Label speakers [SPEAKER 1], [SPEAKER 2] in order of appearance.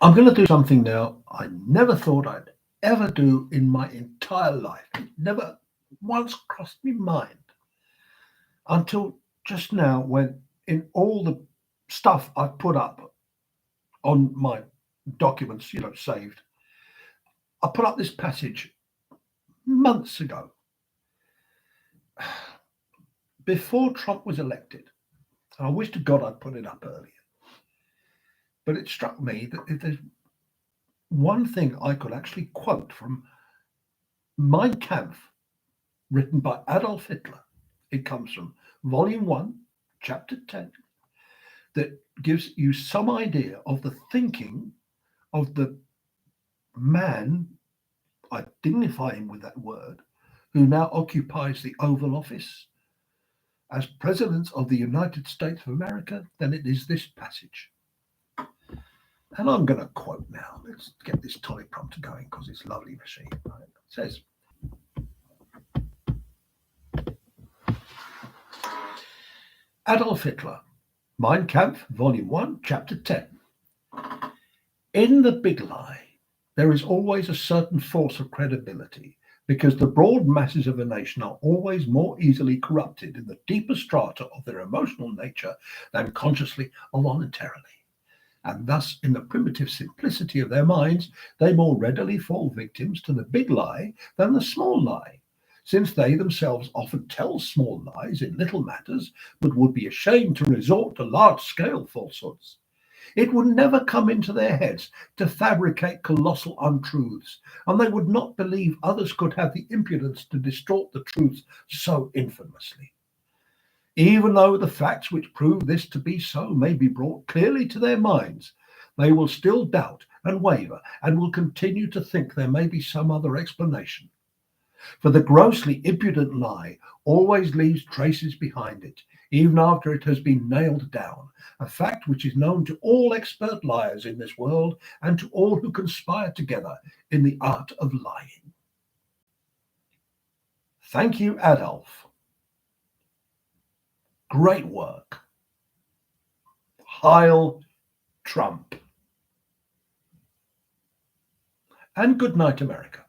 [SPEAKER 1] I'm going to do something now I never thought I'd ever do in my entire life. It never once crossed my mind until just now, when in all the stuff I've put up on my documents, saved, I put up this passage months ago before Trump was elected. I wish to God I'd put it up earlier. But it struck me that if there's one thing I could actually quote from Mein Kampf, written by Adolf Hitler, it comes from Volume 1, Chapter 10, that gives you some idea of the thinking of the man, I dignify him with that word, who now occupies the Oval Office as President of the United States of America. Then it is this passage. And I'm going to quote now. Let's get this teleprompter going because it's a lovely machine. Right? It says, Adolf Hitler, Mein Kampf, Volume 1, Chapter 10. In the big lie, there is always a certain force of credibility, because the broad masses of a nation are always more easily corrupted in the deeper strata of their emotional nature than consciously or voluntarily. And thus, in the primitive simplicity of their minds, they more readily fall victims to the big lie than the small lie, since they themselves often tell small lies in little matters, but would be ashamed to resort to large-scale falsehoods. It would never come into their heads to fabricate colossal untruths, and they would not believe others could have the impudence to distort the truth so infamously. Even though the facts which prove this to be so may be brought clearly to their minds, they will still doubt and waver, and will continue to think there may be some other explanation. For the grossly impudent lie always leaves traces behind it, even after it has been nailed down, a fact which is known to all expert liars in this world and to all who conspire together in the art of lying. Thank you, Adolf. Great work. Heil Trump. And good night, America.